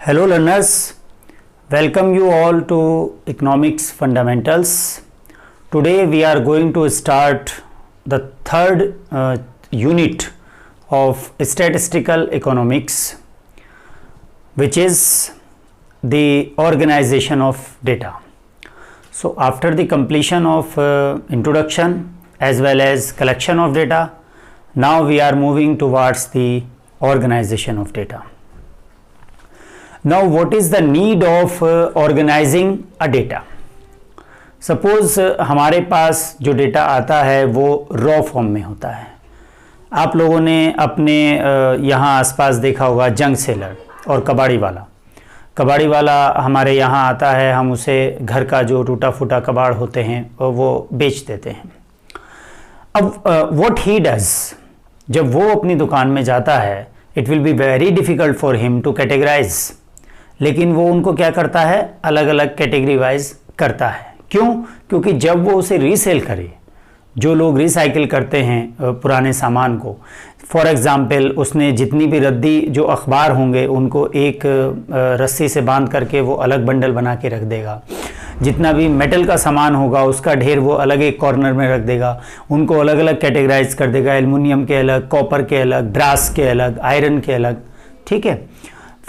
Hello learners, welcome you all to Economics Fundamentals. Today we are going to start the third unit of Statistical Economics, which is the organization of data. So after the completion of introduction as well as collection of data, now we are moving towards the organization of data. Now what is the need of organizing a data? Suppose हमारे पास जो data आता है वो raw form में होता है. आप लोगों ने अपने यहाँ आसपास देखा होगा जंग सेलर और कबाड़ी वाला हमारे यहाँ आता है, हम उसे घर का जो टूटा फूटा कबाड़ होते हैं वो बेच देते हैं. अब व्हाट ही डज, जब वो अपनी दुकान में जाता है, it will be very difficult for him to categorise, लेकिन वो उनको क्या करता है, अलग अलग कैटेगरी वाइज करता है. क्यों? क्योंकि जब वो उसे रीसेल करे, जो लोग रिसाइकिल करते हैं पुराने सामान को, फॉर एग्ज़ाम्पल उसने जितनी भी रद्दी जो अखबार होंगे उनको एक रस्सी से बांध करके वो अलग बंडल बना के रख देगा. जितना भी मेटल का सामान होगा उसका ढेर वो अलग एक कॉर्नर में रख देगा, उनको अलग अलग कैटेगराइज कर देगा, एल्युमिनियम के अलग, कॉपर के अलग, ब्रास के अलग, आयरन के अलग. ठीक है.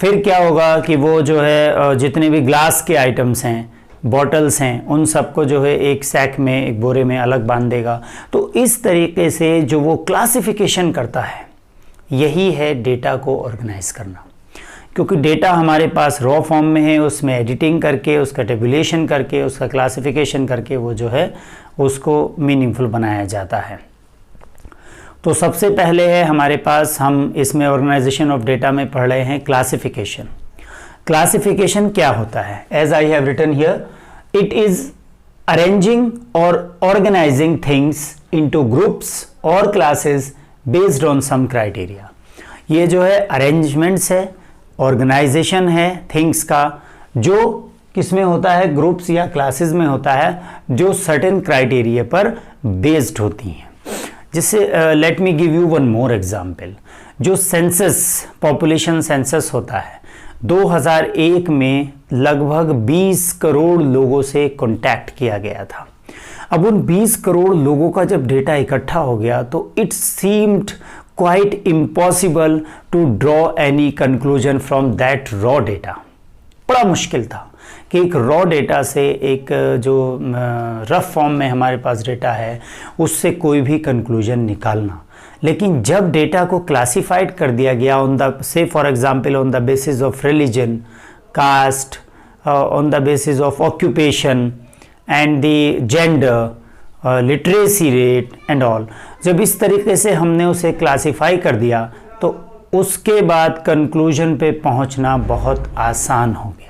फिर क्या होगा कि वो जो है जितने भी ग्लास के आइटम्स हैं, बॉटल्स हैं, उन सबको जो है एक सैक में, एक बोरे में अलग बांध देगा. तो इस तरीके से जो वो क्लासिफिकेशन करता है, यही है डेटा को ऑर्गेनाइज करना. क्योंकि डेटा हमारे पास रॉ फॉर्म में है, उसमें एडिटिंग करके, उसका टेबुलेशन करके, उसका क्लासिफिकेशन करके वो जो है उसको मीनिंगफुल बनाया जाता है. तो सबसे पहले है हमारे पास, हम इसमें ऑर्गेनाइजेशन ऑफ डेटा में पढ़ रहे हैं क्लासिफिकेशन. क्लासिफिकेशन क्या होता है? As I have written here, it is arranging और ऑर्गेनाइजिंग थिंग्स इनटू ग्रुप्स और classes based on some criteria. ये जो है अरेंजमेंट्स है, ऑर्गेनाइजेशन है थिंग्स का, जो किस में होता है, ग्रुप्स या क्लासेस में होता है, जो सर्टेन क्राइटेरिया पर बेस्ड होती हैं. जिससे let me give you one more example. जो सेंसस, पॉपुलेशन सेंसस होता है, 2001 में लगभग 20 करोड़ लोगों से कांटेक्ट किया गया था. अब उन 20 करोड़ लोगों का जब डेटा इकट्ठा हो गया तो it seemed quite impossible to draw any conclusion from that raw data. बड़ा मुश्किल था कि एक रॉ डेटा से, एक जो रफ फॉर्म में हमारे पास डेटा है, उससे कोई भी कंक्लूजन निकालना. लेकिन जब डेटा को क्लासिफाइड कर दिया गया ऑन द, से for example on the basis of religion, caste, on the basis of occupation and the gender, literacy rate and all, जब इस तरीके से हमने उसे क्लासिफाई कर दिया तो उसके बाद कंक्लूजन पे पहुंचना बहुत आसान हो गया.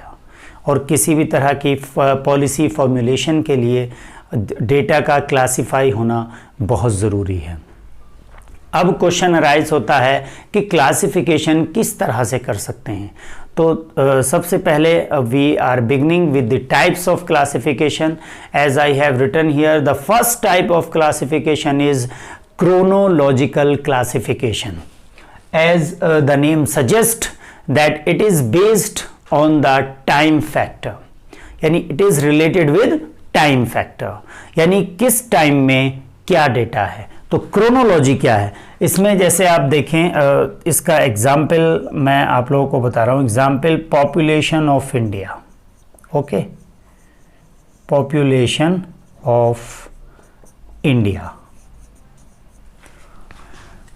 और किसी भी तरह की पॉलिसी फॉर्मुलेशन के लिए डेटा का क्लासिफाई होना बहुत ज़रूरी है. अब क्वेश्चन अराइज होता है कि क्लासिफिकेशन किस तरह से कर सकते हैं. तो सबसे पहले we are beginning with the types of classification. As I have written here, the first type of classification is chronological classification. As the name suggests that it is based on the time factor, यानी it is related with time factor, यानी किस time में क्या data है. तो chronology क्या है इसमें? जैसे आप देखें, इसका एग्जाम्पल मैं आप लोगों को बता रहा हूँ. Example, population of India. Okay, population of India.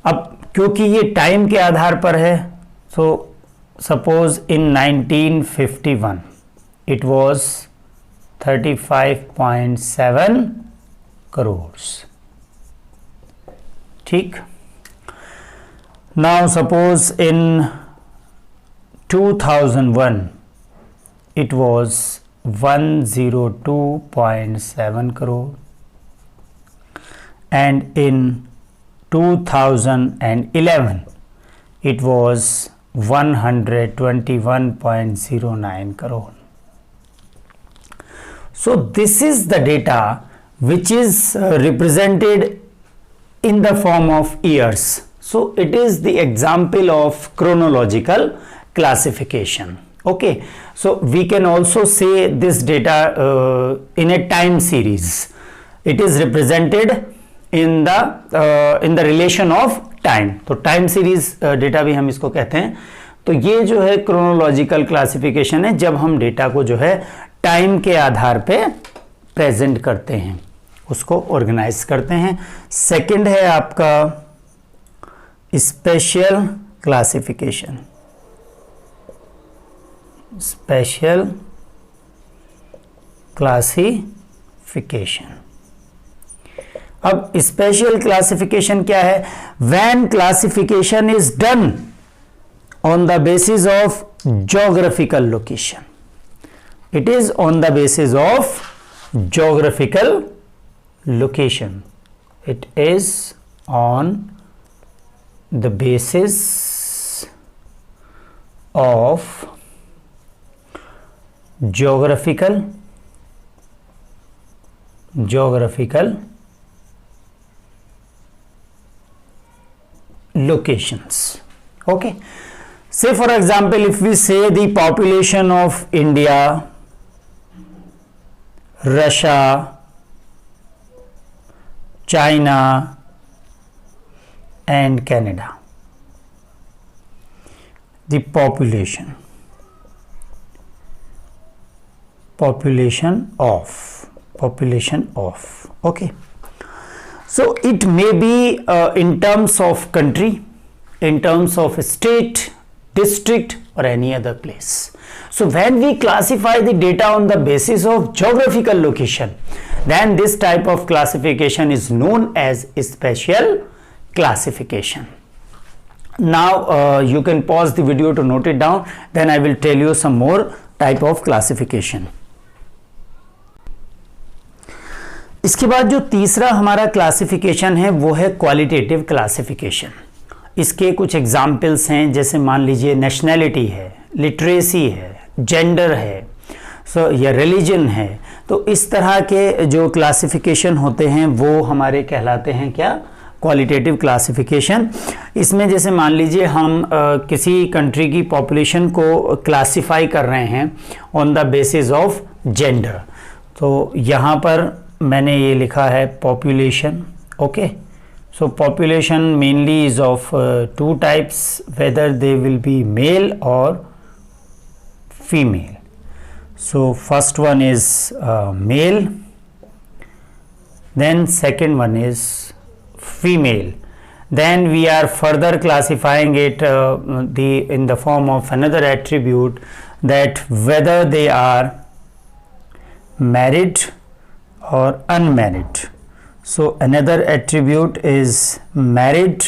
अब क्योंकि ये टाइम के आधार पर है, so suppose in 1951 it was 35.7 crore. ठीक. Now suppose in 2001 it was 102.7 crore and in 2011 it was 121.09 crore. So this is the data which is represented in the form of years. So it is the example of chronological classification. Okay, so we can also say this data in a time series. It is represented in the relation of time. तो time series data भी हम इसको कहते हैं. तो ये जो है क्रोनोलॉजिकल क्लासिफिकेशन है, जब हम डेटा को जो है टाइम के आधार पे प्रेजेंट करते हैं, उसको ऑर्गेनाइज करते हैं. सेकंड है आपका स्पेशल क्लासिफिकेशन. Special classification. अब स्पेशल क्लासिफिकेशन क्या है? When classification is done on the basis of geographical location. It is on the basis of geographical location. It is on the basis of geographical locations. Okay. Say for example, if we say the population of India, Russia, China and Canada, the population of, okay. So it may be in terms of country, in terms of state, district or any other place. So when we classify the data on the basis of geographical location, then this type of classification is known as spatial classification. Now you can pause the video to note it down, then I will tell you some more type of classification. इसके बाद जो तीसरा हमारा classification है वो है qualitative classification. इसके कुछ एग्जाम्पल्स हैं, जैसे मान लीजिए नेशनैलिटी है, लिटरेसी है, जेंडर है, या रिलीजन है. तो इस तरह के जो क्लासिफिकेशन होते हैं वो हमारे कहलाते हैं क्या? Qualitative classification. इसमें जैसे मान लीजिए हम किसी कंट्री की पॉपुलेशन को क्लासिफाई कर रहे हैं on the basis of gender. तो यहाँ पर मैंने ये लिखा है population. Okay, so population mainly is of two types, whether they will be male or female. So first one is male, then second one is female. Then we are further classifying it in the form of another attribute, that whether they are married or unmarried. So another attribute is married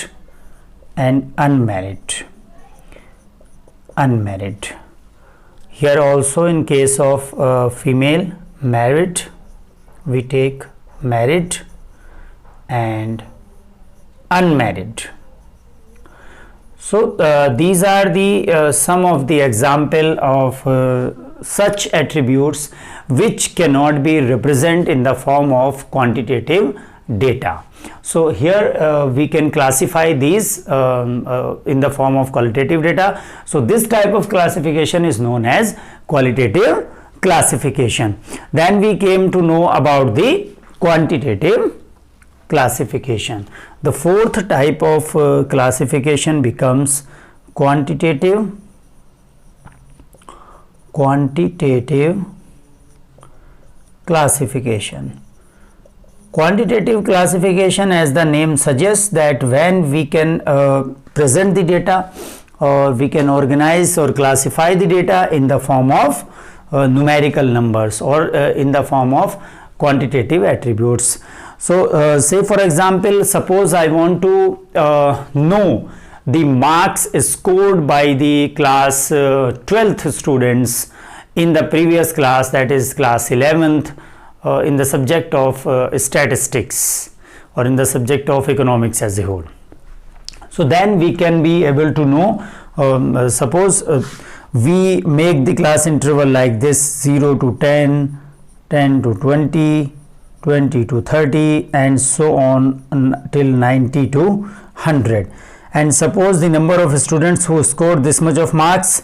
and unmarried. Here also in case of female married, we take married and unmarried. So these are the some of the example of such attributes which cannot be represented in the form of quantitative data. So here we can classify these in the form of qualitative data. So this type of classification is known as qualitative classification. Then we came to know about the quantitative classification. The fourth type of classification becomes quantitative classification. Quantitative classification, as the name suggests, that when we can present the data, or we can organize or classify the data in the form of numerical numbers, or in the form of quantitative attributes. So say for example, suppose I want to know the marks scored by the class 12th students in the previous class, that is class 11th, in the subject of statistics, or in the subject of economics as a whole. So then we can be able to know, suppose we make the class interval like this: 0 to 10, 10 to 20, 20 to 30, and so on till 90 to 100. And suppose the number of students who scored this much of marks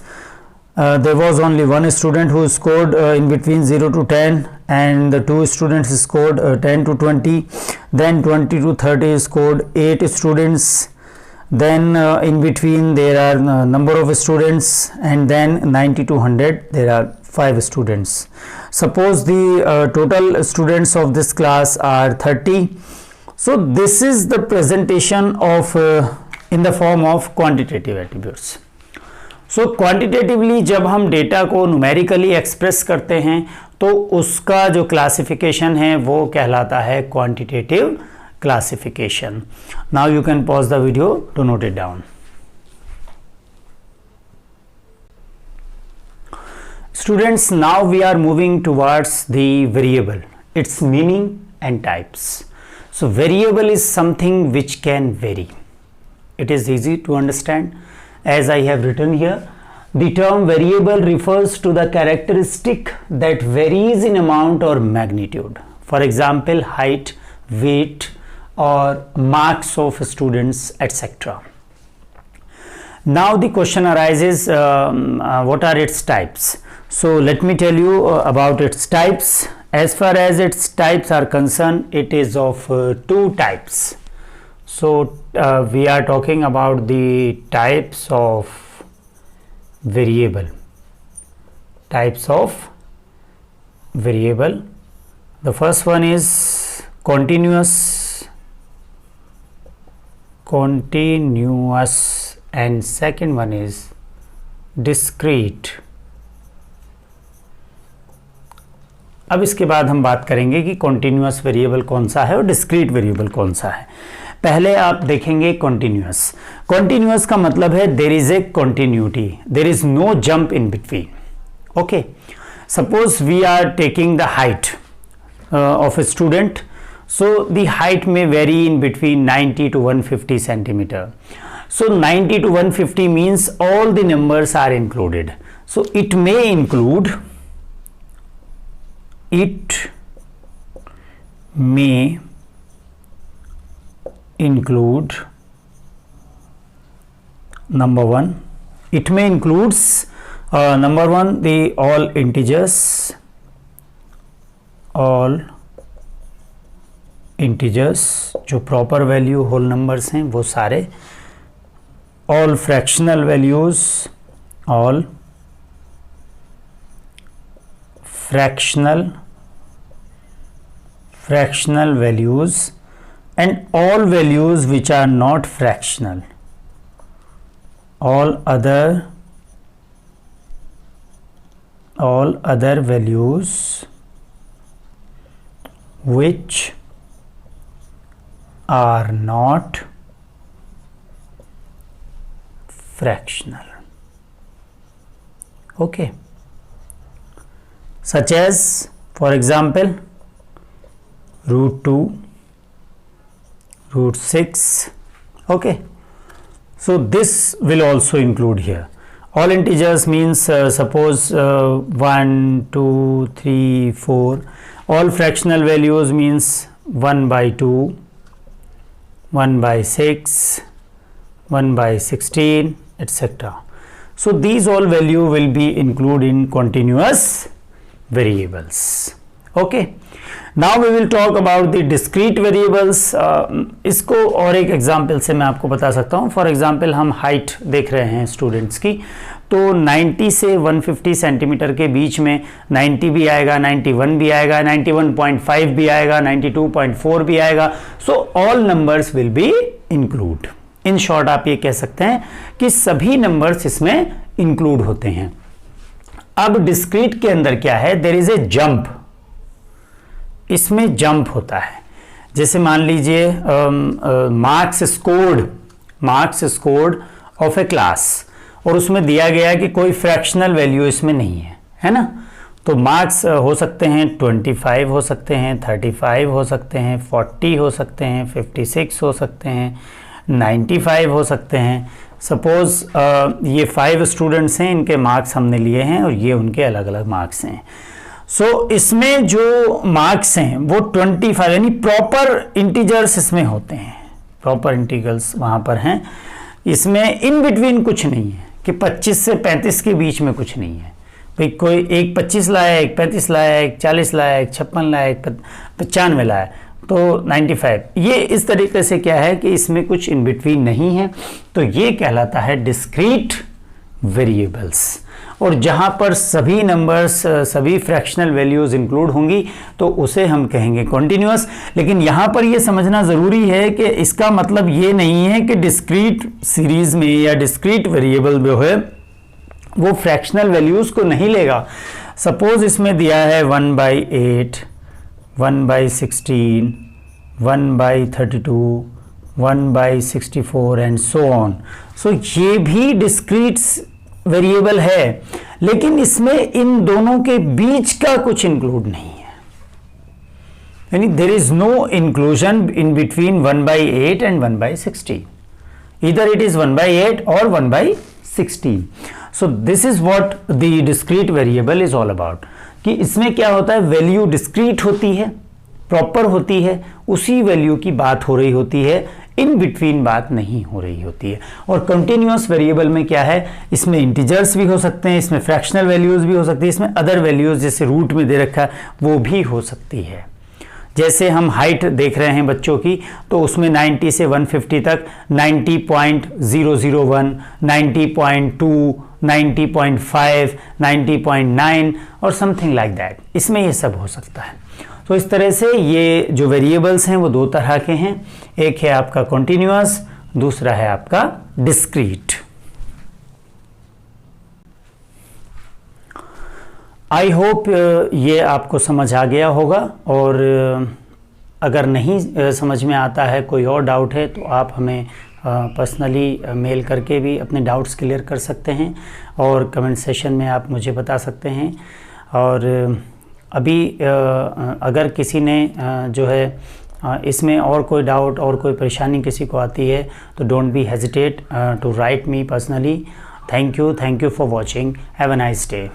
there was only one student who scored in between 0 to 10, and the two students scored 10 to 20, then 20 to 30 scored 8 students, then in between there are number of students, and then 90 to 100 there are 5 students. Suppose the total students of this class are 30. So this is the presentation of in the form of quantitative attributes. So quantitatively जब हम data को numerically express करते हैं तो उसका जो classification है वो कहलाता है quantitative classification. Now you can pause the video to note it down. Students, now we are moving towards the variable, its meaning and types. So variable is something which can vary. It is easy to understand. As I have written here, the term variable refers to the characteristic that varies in amount or magnitude. For example, height, weight, or marks of students, etc. Now the question arises, what are its types? So let me tell you about its types. As far as its types are concerned, it is of two types. So we are talking about the types of variable. Types of variable. The first one is continuous, and second one is discrete. अब इसके बाद हम बात करेंगे कि continuous variable कौन सा है और डिस्क्रीट वेरिएबल कौन सा है. पहले आप देखेंगे कॉन्टिन्यूअस. कॉन्टिन्यूअस का मतलब है there is a continuity, there is no jump in between. Okay, suppose we are taking the height of a student. So the height may vary in between 90 to 150 centimeter. So 90 to 150 means all the numbers are included. So it may include number one, it may includes number one, the all integers, जो proper value whole numbers हैं वो सारे, all fractional values, all fractional values, and all values which are not fractional, all other values which are not fractional. Okay, such as for example √2, √6. Okay, so this will also include here. All integers means suppose 1, 2, 3, 4. All fractional values means 1/2, 1/6, 1/16, etc. So these all value will be included in continuous variables. Okay, now we will talk about the discrete variables. इसको और एक example से मैं आपको बता सकता हूँ. For example हम हाइट देख रहे हैं स्टूडेंट्स की, तो 90 से 150 सेंटीमीटर के बीच में 90 भी आएगा, 91 भी आएगा, 91.5 भी आएगा, 92.4 भी आएगा. So all numbers will be include. In short आप ये कह सकते हैं कि सभी नंबर्स इसमें इंक्लूड होते हैं. अब डिस्क्रीट के अंदर क्या है, देयर इज ए जंप. इसमें जंप होता है. जैसे मान लीजिए marks scored of A class, और उसमें दिया गया है कि कोई फ्रैक्शनल वैल्यू इसमें नहीं है ना. तो मार्क्स हो सकते हैं 25 हो सकते हैं, 35 हो सकते हैं, 40 हो सकते हैं, 56 हो सकते हैं, 95 हो सकते हैं. सपोज ये 5 स्टूडेंट्स हैं, इनके मार्क्स हमने लिए हैं और ये उनके अलग अलग मार्क्स हैं. सो इसमें जो मार्क्स हैं वो 25 यानी प्रॉपर इंटीजर्स इसमें होते हैं, प्रॉपर इंटीजर्स वहाँ पर हैं. इसमें इन बिटवीन कुछ नहीं है, कि 25 से 35 के बीच में कुछ नहीं है भाई। कोई एक 25 लाया, एक 35 लाया, एक 40 लाया, एक 56 लाया, एक 95 लाया, तो 95। ये इस तरीके से क्या है कि इसमें कुछ इन बिटवीन नहीं है, तो ये कहलाता है डिस्क्रीट वेरिएबल्स। और जहाँ पर सभी नंबर्स, सभी फ्रैक्शनल वैल्यूज़ इंक्लूड होंगी तो उसे हम कहेंगे कॉन्टिन्यूअस। लेकिन यहाँ पर ये समझना ज़रूरी है कि इसका मतलब ये नहीं है कि डिस्क्रीट सीरीज़ में या डिस्क्रीट वेरिएबल जो है वो फ्रैक्शनल वैल्यूज़ को नहीं लेगा। सपोज इसमें दिया है 1/8, 1/16, 1/32, 1/64 एंड सो ऑन। सो ये भी डिस्क्रीट वेरिएबल है, लेकिन इसमें इन दोनों के बीच का कुछ इंक्लूड नहीं है, यानी there is no inclusion in between 1/8 and 1/16। Either it is 1/8 or 1/16। So this is what the discrete variable is all about, कि इसमें क्या होता है, वैल्यू डिस्क्रीट होती है, प्रॉपर होती है, उसी वैल्यू की बात हो रही होती है, इन बिटवीन बात नहीं हो रही होती है। और कंटिन्यूअस वेरिएबल में क्या है, इसमें इंटीजर्स भी हो सकते हैं, इसमें फ्रैक्शनल वैल्यूज भी हो सकती है, इसमें अदर वैल्यूज जैसे रूट में दे रखा है वो भी हो सकती है। जैसे हम हाइट देख रहे हैं बच्चों की, तो उसमें 90 से 150 तक 90.001, 90.2, 90.5, 90.9 और समथिंग लाइक दैट, इसमें ये सब हो सकता है। तो इस तरह से ये जो वेरिएबल्स हैं वो दो तरह के हैं, एक है आपका कॉन्टिन्यूअस, दूसरा है आपका डिस्क्रीट। आई होप ये आपको समझ आ गया होगा, और अगर नहीं समझ में आता है, कोई और डाउट है, तो आप हमें पर्सनली मेल करके भी अपने डाउट्स क्लियर कर सकते हैं, और कमेंट सेशन में आप मुझे बता सकते हैं। और अभी अगर किसी ने जो है इसमें और कोई डाउट और कोई परेशानी किसी को आती है, तो don't be hesitate to write me personally. Thank you for watching. Have a nice day.